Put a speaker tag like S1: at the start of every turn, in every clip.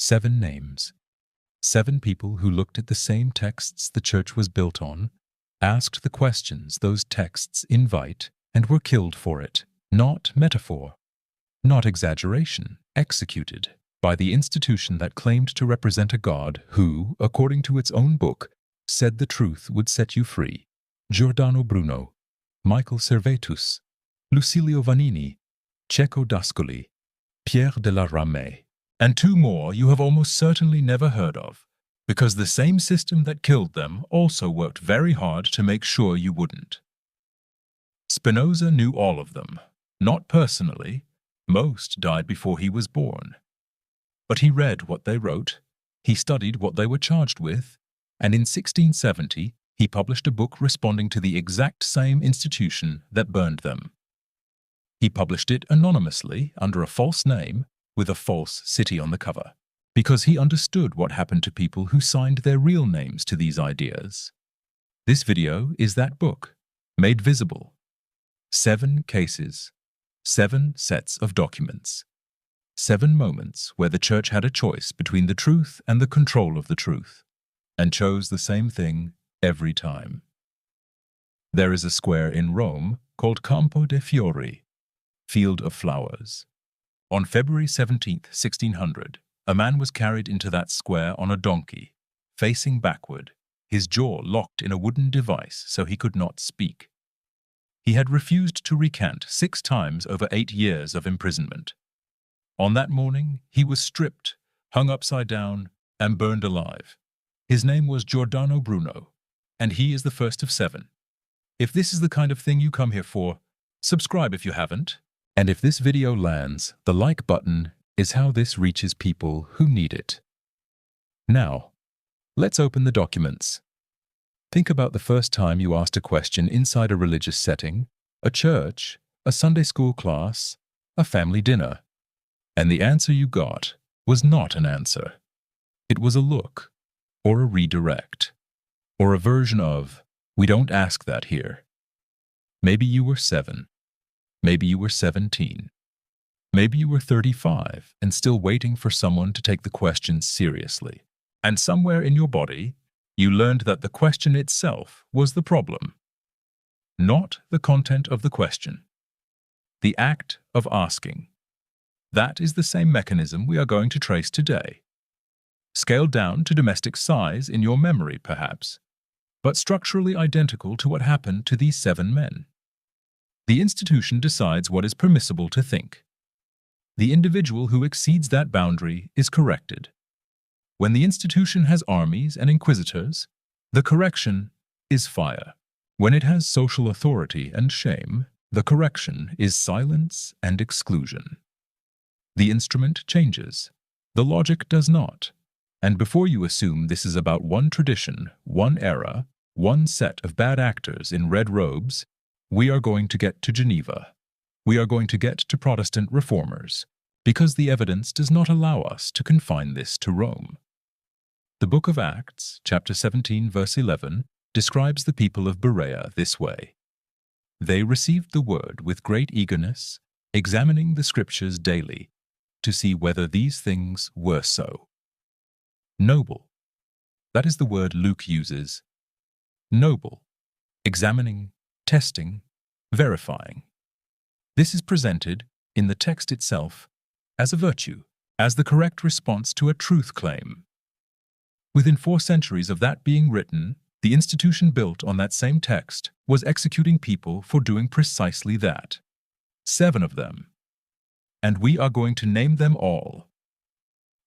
S1: 7 names. 7 people who looked at the same texts the church was built on, asked the questions those texts invite, and were killed for it. Not metaphor, not exaggeration, executed by the institution that claimed to represent a God who, according to its own book, said the truth would set you free. Giordano Bruno, Michael Servetus, Lucilio Vanini, Cecco d'Ascoli, Pierre de la Ramée, and 2 more you have almost certainly never heard of, because the same system that killed them also worked very hard to make sure you wouldn't. Spinoza knew all of them, not personally. Most died before he was born. But he read what they wrote, he studied what they were charged with, and in 1670 he published a book responding to the exact same institution that burned them. He published it anonymously under a false name with a false city on the cover, because he understood what happened to people who signed their real names to these ideas. This video is that book, made visible. 7 cases, 7 sets of documents, 7 moments where the church had a choice between the truth and the control of the truth, and chose the same thing every time. There is a square in Rome called Campo de Fiori, Field of Flowers. On February 17, 1600, a man was carried into that square on a donkey, facing backward, his jaw locked in a wooden device so he could not speak. He had refused to recant 6 times over 8 years of imprisonment. On that morning, he was stripped, hung upside down, and burned alive. His name was Giordano Bruno, and he is the first of 7. If this is the kind of thing you come here for, subscribe if you haven't. And if this video lands, the like button is how this reaches people who need it. Now, let's open the documents. Think about the first time you asked a question inside a religious setting, a church, a Sunday school class, a family dinner, and the answer you got was not an answer. It was a look, or a redirect, or a version of, "We don't ask that here." Maybe you were 7. Maybe you were 17. Maybe you were 35 and still waiting for someone to take the question seriously. And somewhere in your body, you learned that the question itself was the problem, not the content of the question. The act of asking. That is the same mechanism we are going to trace today. Scaled down to domestic size in your memory, perhaps, but structurally identical to what happened to these 7 men. The institution decides what is permissible to think. The individual who exceeds that boundary is corrected. When the institution has armies and inquisitors, the correction is fire. When it has social authority and shame, the correction is silence and exclusion. The instrument changes. The logic does not. And before you assume this is about one tradition, one era, one set of bad actors in red robes, we are going to get to Geneva. We are going to get to Protestant reformers, because the evidence does not allow us to confine this to Rome. The book of Acts, chapter 17, verse 11, describes the people of Berea this way. They received the word with great eagerness, examining the scriptures daily, to see whether these things were so. Noble. That is the word Luke uses. Noble. Examining, testing, verifying. This is presented, in the text itself, as a virtue, as the correct response to a truth claim. Within 4 centuries of that being written, the institution built on that same text was executing people for doing precisely that. 7 of them. And we are going to name them all.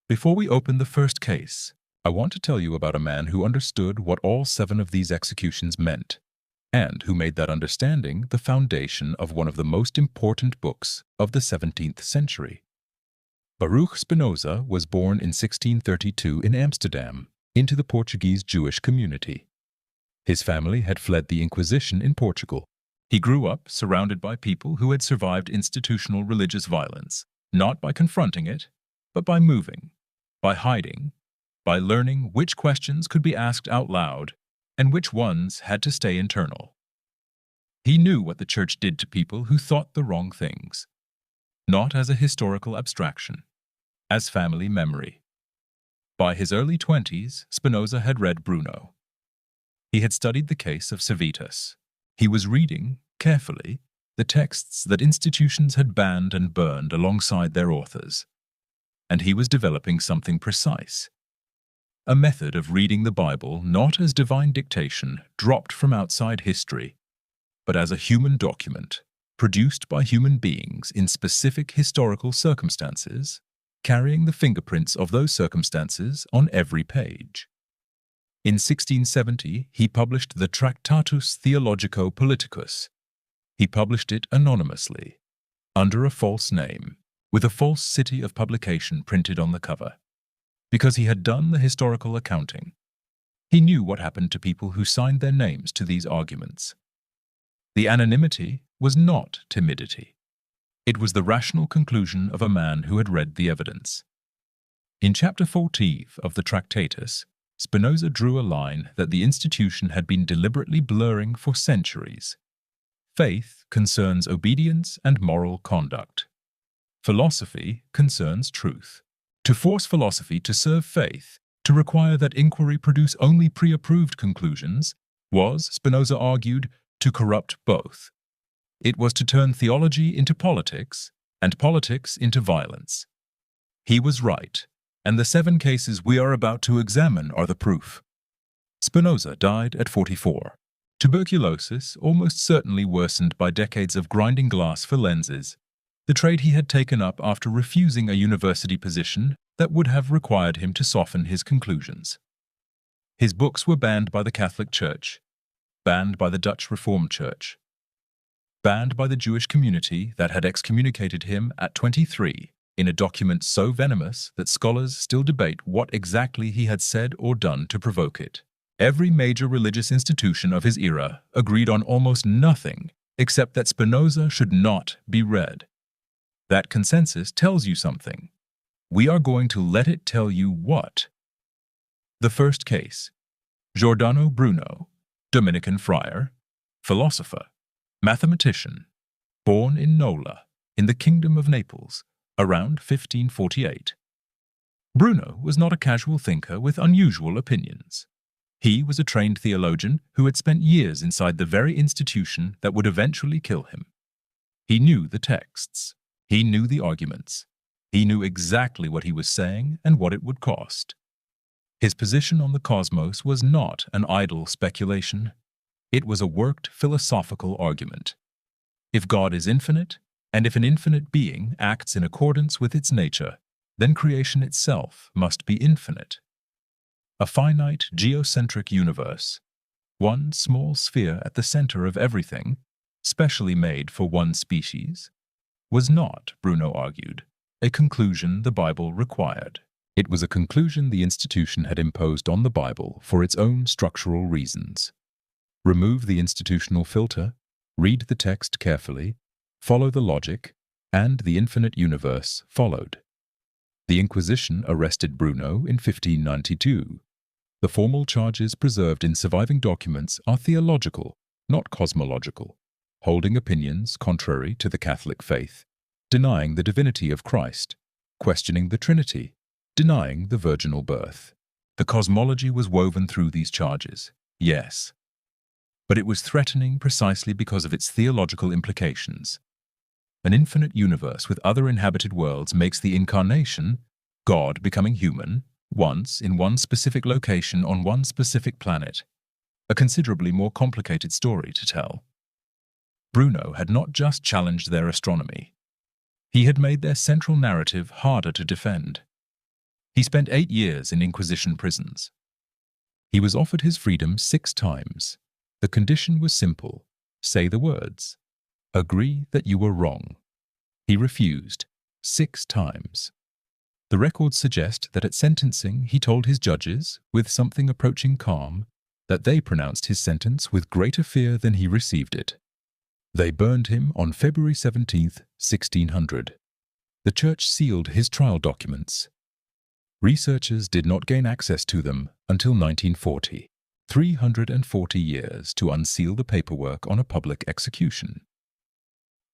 S1: Before we open the first case, I want to tell you about a man who understood what all 7 of these executions meant, and who made that understanding the foundation of one of the most important books of the 17th century. Baruch Spinoza was born in 1632 in Amsterdam, into the Portuguese Jewish community. His family had fled the Inquisition in Portugal. He grew up surrounded by people who had survived institutional religious violence, not by confronting it, but by moving, by hiding, by learning which questions could be asked out loud and which ones had to stay internal. He knew what the church did to people who thought the wrong things, not as a historical abstraction, as family memory. By his early 20s, Spinoza had read Bruno. He had studied the case of Servetus. He was reading, carefully, the texts that institutions had banned and burned alongside their authors. And he was developing something precise. A method of reading the Bible not as divine dictation dropped from outside history, but as a human document, produced by human beings in specific historical circumstances, carrying the fingerprints of those circumstances on every page. In 1670, he published the Tractatus Theologico-Politicus. He published it anonymously, under a false name, with a false city of publication printed on the cover. Because he had done the historical accounting, he knew what happened to people who signed their names to these arguments. The anonymity was not timidity. It was the rational conclusion of a man who had read the evidence. In chapter 14 of the Tractatus, Spinoza drew a line that the institution had been deliberately blurring for centuries. Faith concerns obedience and moral conduct. Philosophy concerns truth. To force philosophy to serve faith, to require that inquiry produce only pre-approved conclusions, was, Spinoza argued, to corrupt both. It was to turn theology into politics, and politics into violence. He was right, and the 7 cases we are about to examine are the proof. Spinoza died at 44. Tuberculosis almost certainly worsened by decades of grinding glass for lenses, the trade he had taken up after refusing a university position that would have required him to soften his conclusions. His books were banned by the Catholic Church, banned by the Dutch Reformed Church, banned by the Jewish community that had excommunicated him at 23 in a document so venomous that scholars still debate what exactly he had said or done to provoke it. Every major religious institution of his era agreed on almost nothing except that Spinoza should not be read. That consensus tells you something. We are going to let it tell you what. The first case: Giordano Bruno, Dominican friar, philosopher, mathematician, born in Nola, in the Kingdom of Naples, around 1548. Bruno was not a casual thinker with unusual opinions. He was a trained theologian who had spent years inside the very institution that would eventually kill him. He knew the texts. He knew the arguments. He knew exactly what he was saying and what it would cost. His position on the cosmos was not an idle speculation. It was a worked philosophical argument. If God is infinite, and if an infinite being acts in accordance with its nature, then creation itself must be infinite. A finite geocentric universe, one small sphere at the center of everything, specially made for one species, was not, Bruno argued, a conclusion the Bible required. It was a conclusion the institution had imposed on the Bible for its own structural reasons. Remove the institutional filter, read the text carefully, follow the logic, and the infinite universe followed. The Inquisition arrested Bruno in 1592. The formal charges preserved in surviving documents are theological, not cosmological, holding opinions contrary to the Catholic faith, denying the divinity of Christ, questioning the Trinity, denying the virginal birth. The cosmology was woven through these charges, yes, but it was threatening precisely because of its theological implications. An infinite universe with other inhabited worlds makes the incarnation, God becoming human, once in one specific location on one specific planet, a considerably more complicated story to tell. Bruno had not just challenged their astronomy. He had made their central narrative harder to defend. He spent 8 years in Inquisition prisons. He was offered his freedom 6 times. The condition was simple: say the words. Agree that you were wrong. He refused 6 times. The records suggest that at sentencing he told his judges, with something approaching calm, that they pronounced his sentence with greater fear than he received it. They burned him on February 17, 1600. The church sealed his trial documents. Researchers did not gain access to them until 1940, 340 years to unseal the paperwork on a public execution.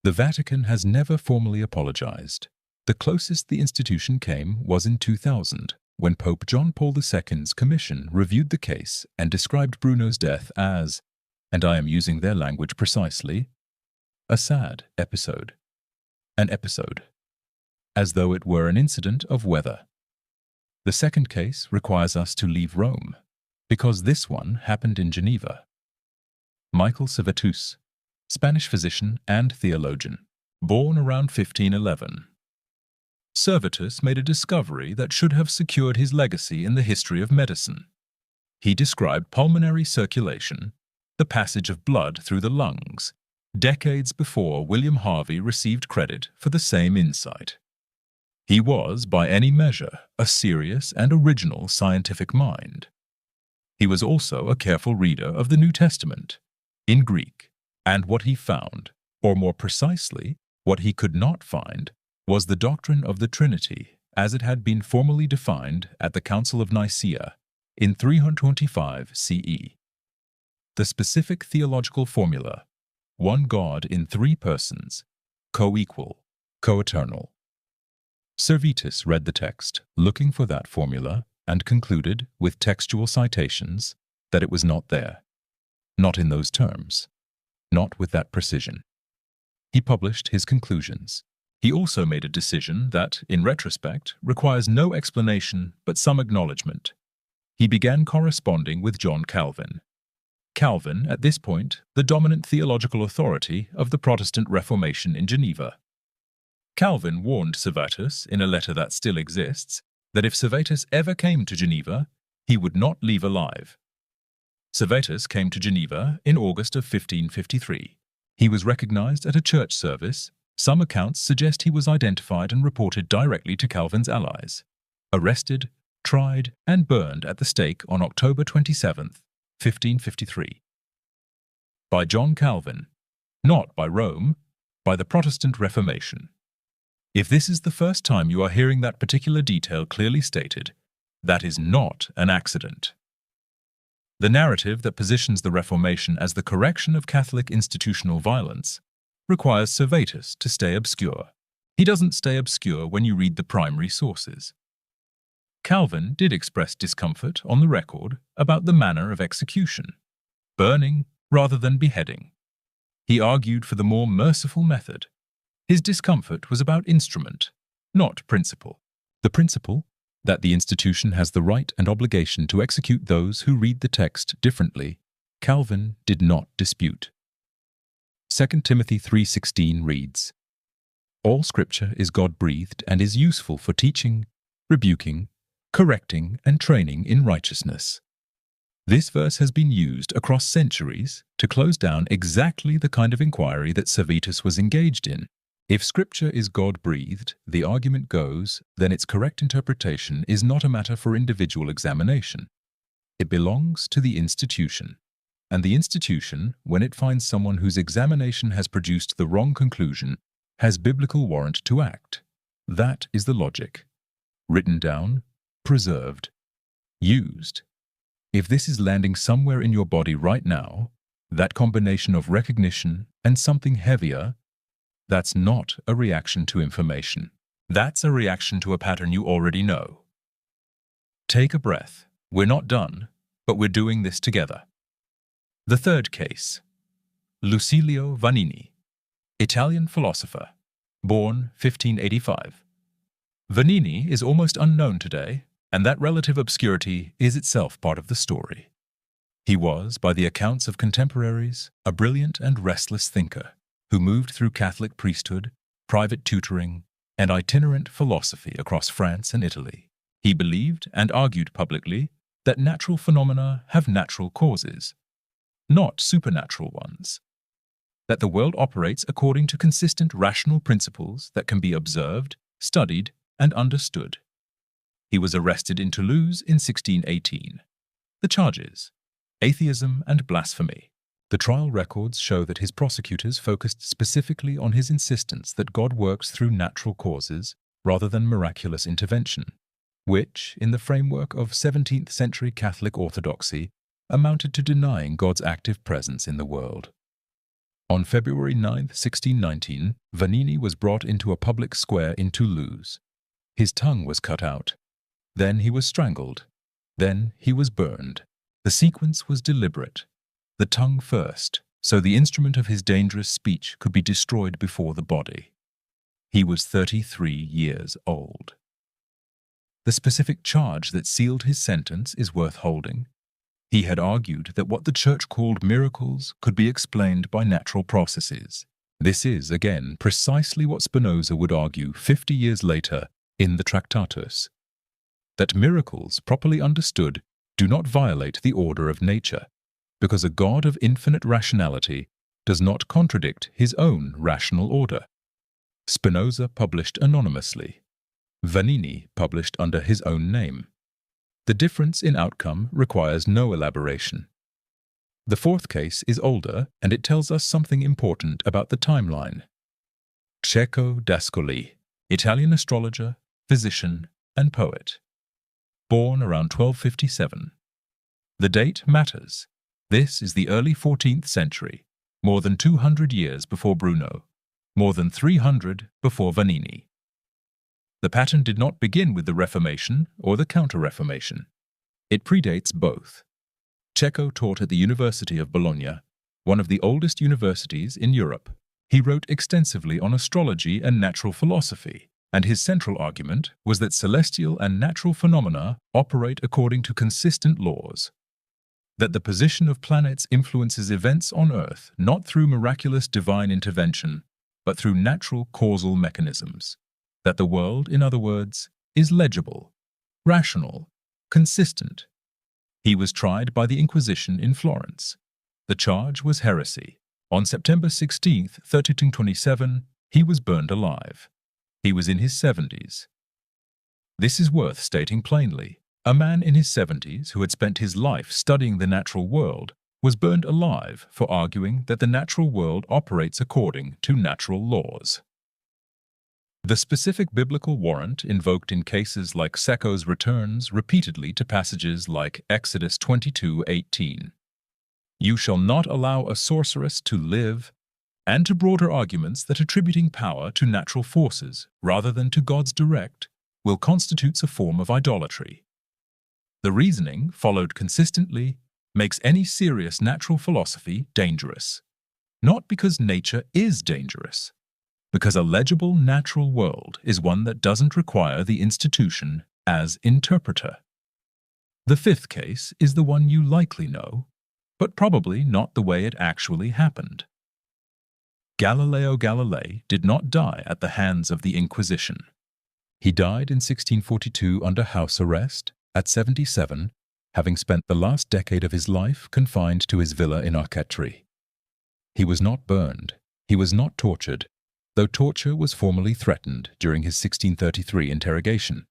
S1: The Vatican has never formally apologized. The closest the institution came was in 2000, when Pope John Paul II's commission reviewed the case and described Bruno's death as, and I am using their language precisely, a sad episode. An episode. As though it were an incident of weather. The second case requires us to leave Rome, because this one happened in Geneva. Michael Servetus, Spanish physician and theologian, born around 1511. Servetus made a discovery that should have secured his legacy in the history of medicine. He described pulmonary circulation, the passage of blood through the lungs, decades before William Harvey received credit for the same insight. He was, by any measure, a serious and original scientific mind. He was also a careful reader of the New Testament, in Greek, and what he found, or more precisely, what he could not find, was the doctrine of the Trinity as it had been formally defined at the Council of Nicaea in 325 CE. The specific theological formula, one God in three persons, co-equal, co-eternal. Servetus read the text, looking for that formula, and concluded, with textual citations, that it was not there. Not in those terms. Not with that precision. He published his conclusions. He also made a decision that, in retrospect, requires no explanation but some acknowledgement. He began corresponding with John Calvin. Calvin, at this point, the dominant theological authority of the Protestant Reformation in Geneva. Calvin warned Servetus, in a letter that still exists, that if Servetus ever came to Geneva, he would not leave alive. Servetus came to Geneva in August of 1553. He was recognized at a church service. Some accounts suggest he was identified and reported directly to Calvin's allies. Arrested, tried, and burned at the stake on October 27, 1553. By John Calvin, not by Rome, by the Protestant Reformation. If this is the first time you are hearing that particular detail clearly stated, that is not an accident. The narrative that positions the Reformation as the correction of Catholic institutional violence requires Servetus to stay obscure. He doesn't stay obscure when you read the primary sources. Calvin did express discomfort on the record about the manner of execution, burning rather than beheading. He argued for the more merciful method. His discomfort was about instrument, not principle. The principle, that the institution has the right and obligation to execute those who read the text differently, Calvin did not dispute. 2 Timothy 3:16 reads, "All Scripture is God-breathed and is useful for teaching, rebuking, correcting, and training in righteousness." This verse has been used across centuries to close down exactly the kind of inquiry that Servetus was engaged in. If Scripture is God-breathed, the argument goes, then its correct interpretation is not a matter for individual examination. It belongs to the institution. And the institution, when it finds someone whose examination has produced the wrong conclusion, has biblical warrant to act. That is the logic. Written down, preserved, used. If this is landing somewhere in your body right now, that combination of recognition and something heavier, that's not a reaction to information. That's a reaction to a pattern you already know. Take a breath. We're not done, but we're doing this together. The third case. Lucilio Vanini, Italian philosopher, born 1585. Vanini is almost unknown today, and that relative obscurity is itself part of the story. He was, by the accounts of contemporaries, a brilliant and restless thinker who moved through Catholic priesthood, private tutoring, and itinerant philosophy across France and Italy. He believed and argued publicly that natural phenomena have natural causes, not supernatural ones. That the world operates according to consistent rational principles that can be observed, studied, and understood. He was arrested in Toulouse in 1618. The charges: atheism and blasphemy. The trial records show that his prosecutors focused specifically on his insistence that God works through natural causes rather than miraculous intervention, which, in the framework of 17th century Catholic orthodoxy, amounted to denying God's active presence in the world. On February 9, 1619, Vanini was brought into a public square in Toulouse. His tongue was cut out. Then he was strangled. Then he was burned. The sequence was deliberate. The tongue first, so the instrument of his dangerous speech could be destroyed before the body. He was 33 years old. The specific charge that sealed his sentence is worth holding. He had argued that what the Church called miracles could be explained by natural processes. This is, again, precisely what Spinoza would argue 50 years later in the Tractatus. That miracles, properly understood, do not violate the order of nature, because a God of infinite rationality does not contradict his own rational order. Spinoza published anonymously. Vanini published under his own name. The difference in outcome requires no elaboration. The fourth case is older, and it tells us something important about the timeline. Cecco d'Ascoli, Italian astrologer, physician, and poet. Born around 1257. The date matters. This is the early 14th century, more than 200 years before Bruno, more than 300 before Vanini. The pattern did not begin with the Reformation or the Counter-Reformation. It predates both. Cecco taught at the University of Bologna, one of the oldest universities in Europe. He wrote extensively on astrology and natural philosophy, and his central argument was that celestial and natural phenomena operate according to consistent laws. That the position of planets influences events on Earth not through miraculous divine intervention, but through natural causal mechanisms. That the world, in other words, is legible, rational, consistent. He was tried by the Inquisition in Florence. The charge was heresy. On September 16, 1327, he was burned alive. He was in his 70s. This is worth stating plainly. A man in his 70s who had spent his life studying the natural world was burned alive for arguing that the natural world operates according to natural laws. The specific biblical warrant invoked in cases like Cecco's returns repeatedly to passages like Exodus 22:18. You shall not allow a sorceress to live, and to broader arguments that attributing power to natural forces rather than to God's direct will constitutes a form of idolatry. The reasoning, followed consistently, makes any serious natural philosophy dangerous. Not because nature is dangerous, because a legible natural world is one that doesn't require the institution as interpreter. The fifth case is the one you likely know, but probably not the way it actually happened. Galileo Galilei did not die at the hands of the Inquisition. He died in 1642 under house arrest, at 77, having spent the last decade of his life confined to his villa in Arcetri. He was not burned, he was not tortured, though torture was formally threatened during his 1633 interrogation.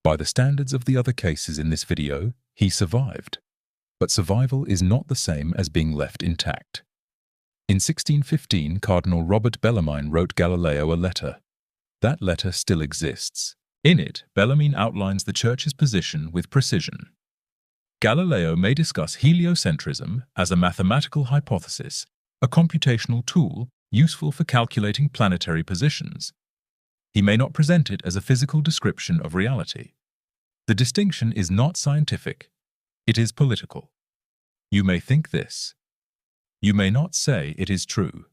S1: By the standards of the other cases in this video, he survived. But survival is not the same as being left intact. In 1615, Cardinal Robert Bellarmine wrote Galileo a letter. That letter still exists. In it, Bellarmine outlines the Church's position with precision. Galileo may discuss heliocentrism as a mathematical hypothesis, a computational tool useful for calculating planetary positions. He may not present it as a physical description of reality. The distinction is not scientific, it is political. You may think this. You may not say it is true.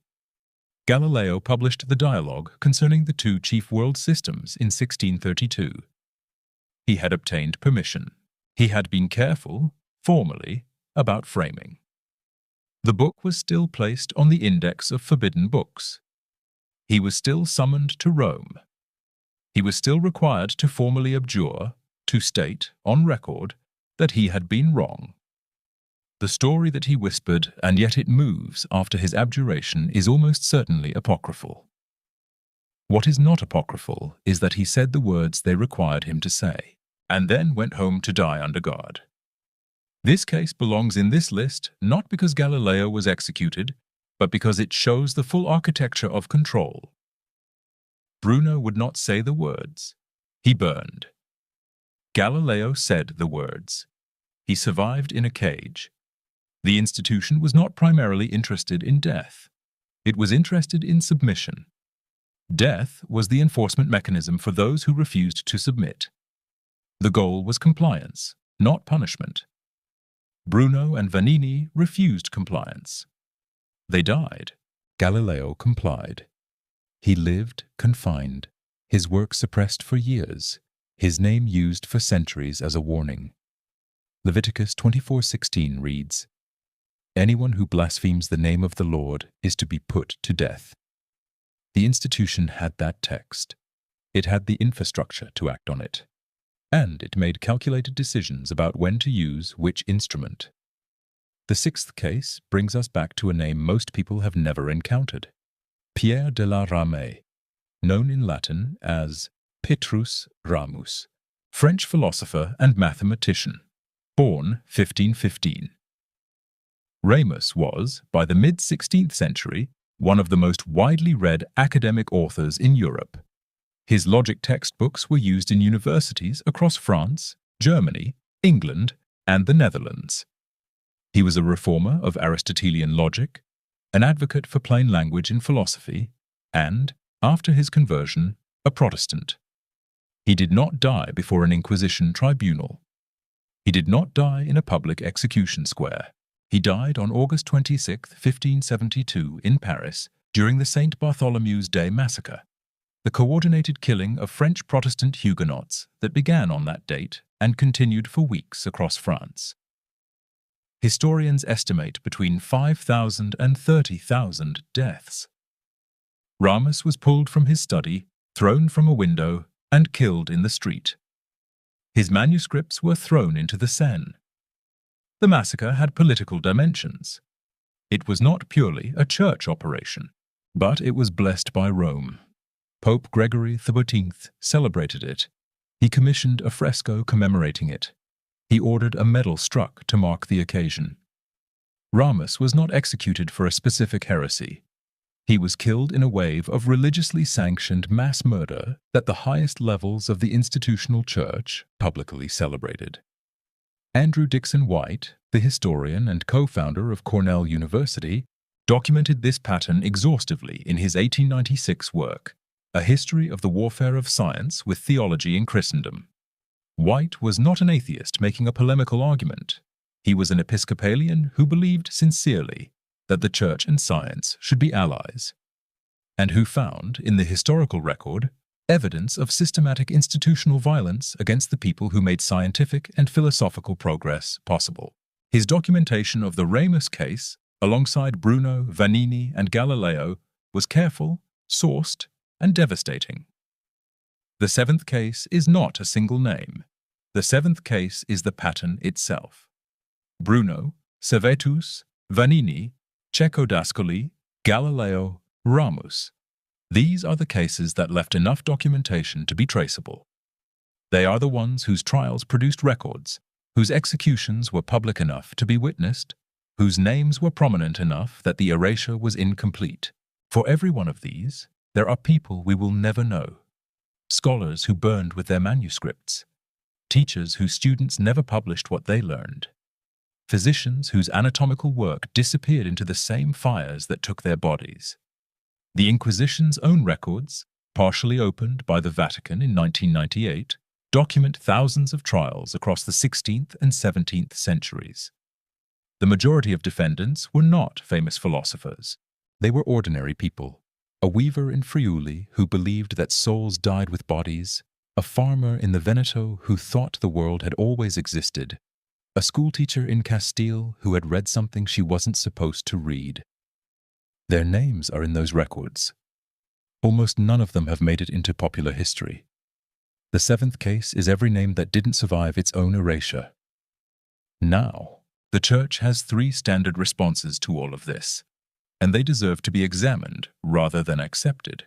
S1: Galileo published the dialogue concerning the two chief world systems in 1632. He had obtained permission. He had been careful, formally, about framing. The book was still placed on the index of forbidden books. He was still summoned to Rome. He was still required to formally abjure, to state, on record, that he had been wrong. The story that he whispered, and yet it moves after his abjuration, is almost certainly apocryphal. What is not apocryphal is that he said the words they required him to say, and then went home to die under guard. This case belongs in this list not because Galileo was executed, but because it shows the full architecture of control. Bruno would not say the words. He burned. Galileo said the words. He survived in a cage. The institution was not primarily interested in death. It was interested in submission. Death was the enforcement mechanism for those who refused to submit. The goal was compliance, not punishment. Bruno and Vanini refused compliance. They died. Galileo complied. He lived confined, his work suppressed for years, his name used for centuries as a warning. Leviticus 24:16 reads, "Anyone who blasphemes the name of the Lord is to be put to death." The institution had that text. It had the infrastructure to act on it. And it made calculated decisions about when to use which instrument. The sixth case brings us back to a name most people have never encountered. Pierre de la Ramée, known in Latin as Petrus Ramus, French philosopher and mathematician, born 1515. Ramus was, by the mid-16th century, one of the most widely read academic authors in Europe. His logic textbooks were used in universities across France, Germany, England, and the Netherlands. He was a reformer of Aristotelian logic, an advocate for plain language in philosophy, and, after his conversion, a Protestant. He did not die before an Inquisition tribunal. He did not die in a public execution square. He died on August 26, 1572, in Paris, during the St. Bartholomew's Day massacre, the coordinated killing of French Protestant Huguenots that began on that date and continued for weeks across France. Historians estimate between 5,000 and 30,000 deaths. Ramus was pulled from his study, thrown from a window, and killed in the street. His manuscripts were thrown into the Seine. The massacre had political dimensions. It was not purely a church operation, but it was blessed by Rome. Pope Gregory XIII celebrated it. He commissioned a fresco commemorating it. He ordered a medal struck to mark the occasion. Ramus was not executed for a specific heresy. He was killed in a wave of religiously sanctioned mass murder that the highest levels of the institutional church publicly celebrated. Andrew Dixon White, the historian and co-founder of Cornell University, documented this pattern exhaustively in his 1896 work, A History of the Warfare of Science with Theology in Christendom. White was not an atheist making a polemical argument. He was an Episcopalian who believed sincerely that the church and science should be allies, and who found, in the historical record, evidence of systematic institutional violence against the people who made scientific and philosophical progress possible. His documentation of the Ramus case, alongside Bruno, Vanini, and Galileo, was careful, sourced, and devastating. The seventh case is not a single name. The seventh case is the pattern itself. Bruno, Servetus, Vanini, Cecco d'Ascoli, Galileo, Ramus. These are the cases that left enough documentation to be traceable. They are the ones whose trials produced records, whose executions were public enough to be witnessed, whose names were prominent enough that the erasure was incomplete. For every one of these, there are people we will never know. Scholars who burned with their manuscripts. Teachers whose students never published what they learned. Physicians whose anatomical work disappeared into the same fires that took their bodies. The Inquisition's own records, partially opened by the Vatican in 1998, document thousands of trials across the 16th and 17th centuries. The majority of defendants were not famous philosophers. They were ordinary people. A weaver in Friuli who believed that souls died with bodies, a farmer in the Veneto who thought the world had always existed, a schoolteacher in Castile who had read something she wasn't supposed to read. Their names are in those records. Almost none of them have made it into popular history. The seventh case is every name that didn't survive its own erasure. Now, the Church has three standard responses to all of this, and they deserve to be examined rather than accepted.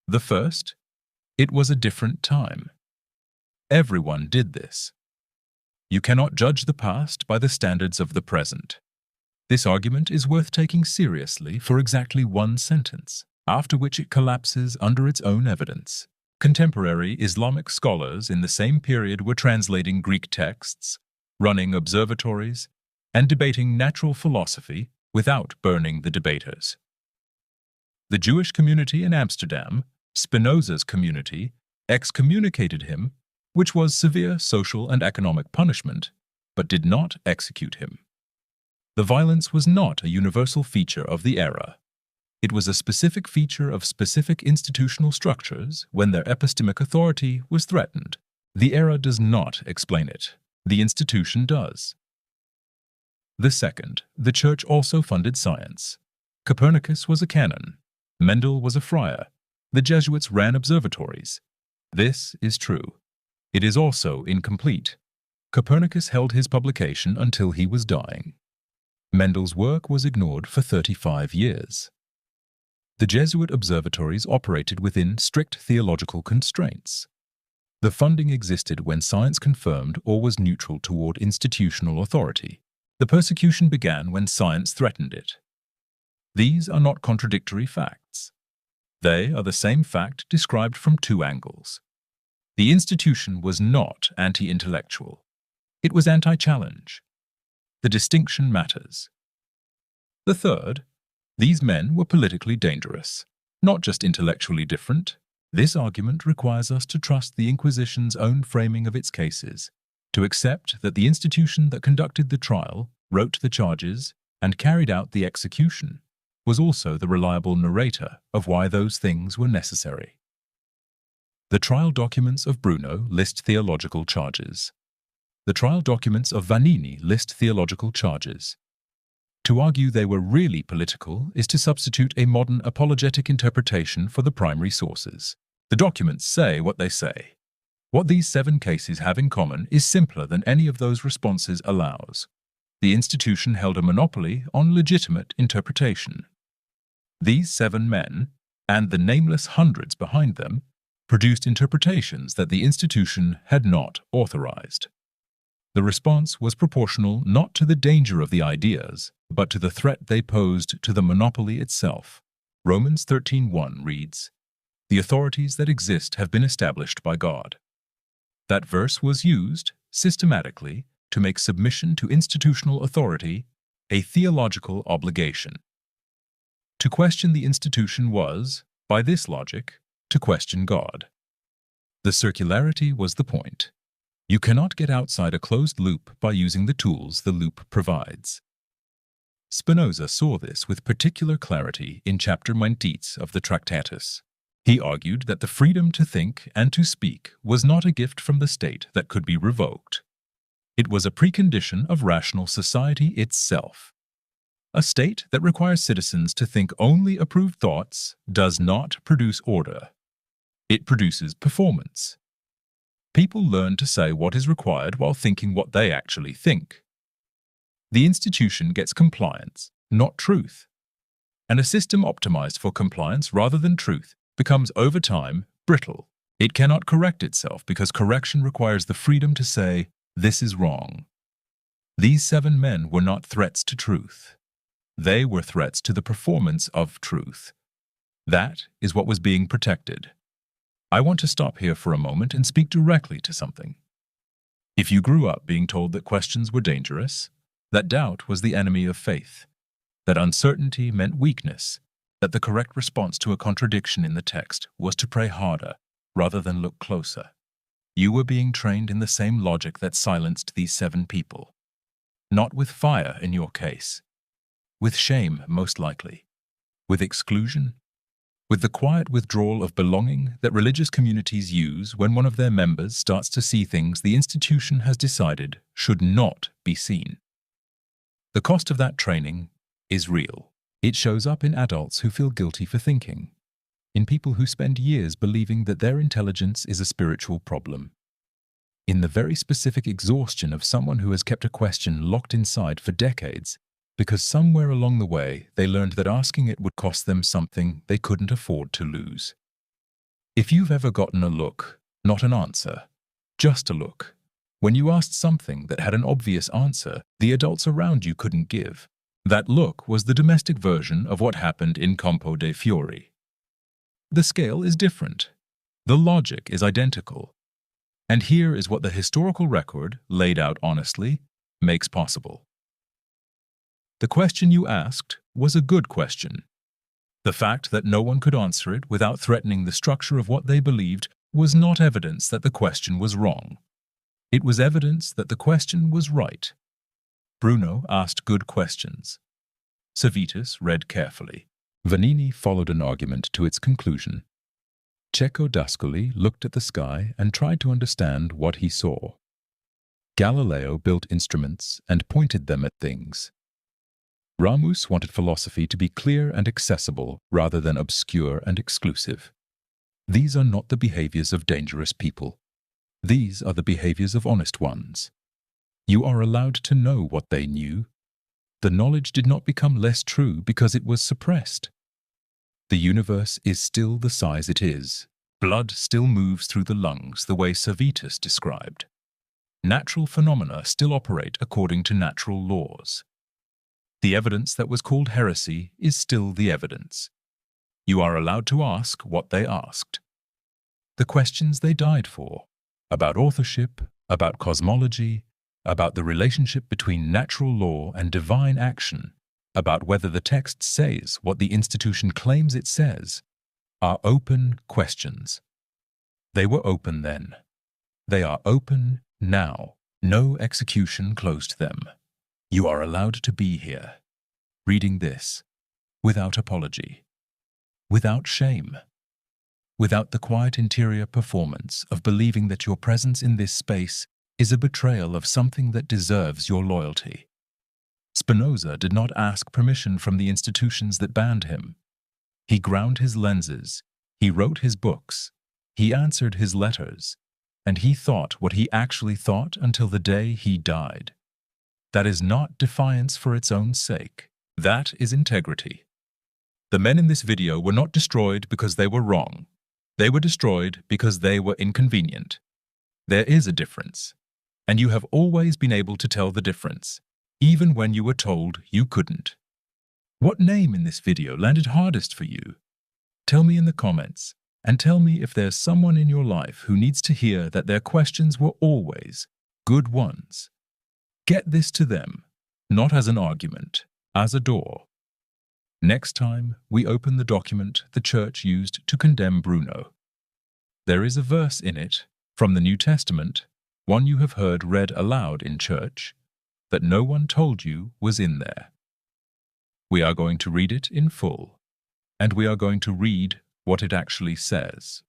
S1: The first, it was a different time. Everyone did this. You cannot judge the past by the standards of the present. This argument is worth taking seriously for exactly one sentence, after which it collapses under its own evidence. Contemporary Islamic scholars in the same period were translating Greek texts, running observatories, and debating natural philosophy without burning the debaters. The Jewish community in Amsterdam, Spinoza's community, excommunicated him which was severe social and economic punishment, but did not execute him. The violence was not a universal feature of the era. It was a specific feature of specific institutional structures when their epistemic authority was threatened. The era does not explain it. The institution does. The second, the Church also funded science. Copernicus was a canon. Mendel was a friar. The Jesuits ran observatories. This is true. It is also incomplete. Copernicus held his publication until he was dying. Mendel's work was ignored for 35 years. The Jesuit observatories operated within strict theological constraints. The funding existed when science confirmed or was neutral toward institutional authority. The persecution began when science threatened it. These are not contradictory facts. They are the same fact described from two angles. The institution was not anti-intellectual. It was anti-challenge. The distinction matters. The third, these men were politically dangerous, not just intellectually different. This argument requires us to trust the Inquisition's own framing of its cases, to accept that the institution that conducted the trial, wrote the charges, and carried out the execution was also the reliable narrator of why those things were necessary. The trial documents of Bruno list theological charges. The trial documents of Vanini list theological charges. To argue they were really political is to substitute a modern apologetic interpretation for the primary sources. The documents say what they say. What these 7 cases have in common is simpler than any of those responses allows. The institution held a monopoly on legitimate interpretation. These 7 men, and the nameless hundreds behind them, produced interpretations that the institution had not authorized. The response was proportional not to the danger of the ideas, but to the threat they posed to the monopoly itself. Romans 13:1 reads, "The authorities that exist have been established by God." That verse was used, systematically, to make submission to institutional authority a theological obligation. To question the institution was, by this logic, to question God. The circularity was the point. You cannot get outside a closed loop by using the tools the loop provides. Spinoza saw this with particular clarity in chapter 19 of the Tractatus. He argued that the freedom to think and to speak was not a gift from the state that could be revoked. It was a precondition of rational society itself. A state that requires citizens to think only approved thoughts does not produce order. It produces performance. People learn to say what is required while thinking what they actually think. The institution gets compliance, not truth. And a system optimized for compliance rather than truth becomes over time brittle. It cannot correct itself because correction requires the freedom to say, "This is wrong." These 7 men were not threats to truth. They were threats to the performance of truth. That is what was being protected. I want to stop here for a moment and speak directly to something. If you grew up being told that questions were dangerous, that doubt was the enemy of faith, that uncertainty meant weakness, that the correct response to a contradiction in the text was to pray harder rather than look closer, you were being trained in the same logic that silenced these 7 people. Not with fire in your case, with shame most likely, with exclusion, with the quiet withdrawal of belonging that religious communities use when one of their members starts to see things the institution has decided should not be seen. The cost of that training is real. It shows up in adults who feel guilty for thinking, in people who spend years believing that their intelligence is a spiritual problem, in the very specific exhaustion of someone who has kept a question locked inside for decades because somewhere along the way they learned that asking it would cost them something they couldn't afford to lose. If you've ever gotten a look, not an answer, just a look, when you asked something that had an obvious answer the adults around you couldn't give, that look was the domestic version of what happened in Campo de Fiori. The scale is different. The logic is identical. And here is what the historical record, laid out honestly, makes possible. The question you asked was a good question. The fact that no one could answer it without threatening the structure of what they believed was not evidence that the question was wrong. It was evidence that the question was right. Bruno asked good questions. Servetus read carefully. Vanini followed an argument to its conclusion. Cecco looked at the sky and tried to understand what he saw. Galileo built instruments and pointed them at things. Ramée wanted philosophy to be clear and accessible rather than obscure and exclusive. These are not the behaviors of dangerous people. These are the behaviors of honest ones. You are allowed to know what they knew. The knowledge did not become less true because it was suppressed. The universe is still the size it is. Blood still moves through the lungs the way Servetus described. Natural phenomena still operate according to natural laws. The evidence that was called heresy is still the evidence. You are allowed to ask what they asked. The questions they died for, about authorship, about cosmology, about the relationship between natural law and divine action, about whether the text says what the institution claims it says, are open questions. They were open then. They are open now. No execution closed them. You are allowed to be here, reading this, without apology, without shame, without the quiet interior performance of believing that your presence in this space is a betrayal of something that deserves your loyalty. Spinoza did not ask permission from the institutions that banned him. He ground his lenses, he wrote his books, he answered his letters, and he thought what he actually thought until the day he died. That is not defiance for its own sake. That is integrity. The men in this video were not destroyed because they were wrong. They were destroyed because they were inconvenient. There is a difference, and you have always been able to tell the difference, even when you were told you couldn't. What name in this video landed hardest for you? Tell me in the comments, and tell me if there's someone in your life who needs to hear that their questions were always good ones. Get this to them, not as an argument, as a door. Next time, we open the document the Church used to condemn Bruno. There is a verse in it, from the New Testament, one you have heard read aloud in church, that no one told you was in there. We are going to read it in full, and we are going to read what it actually says.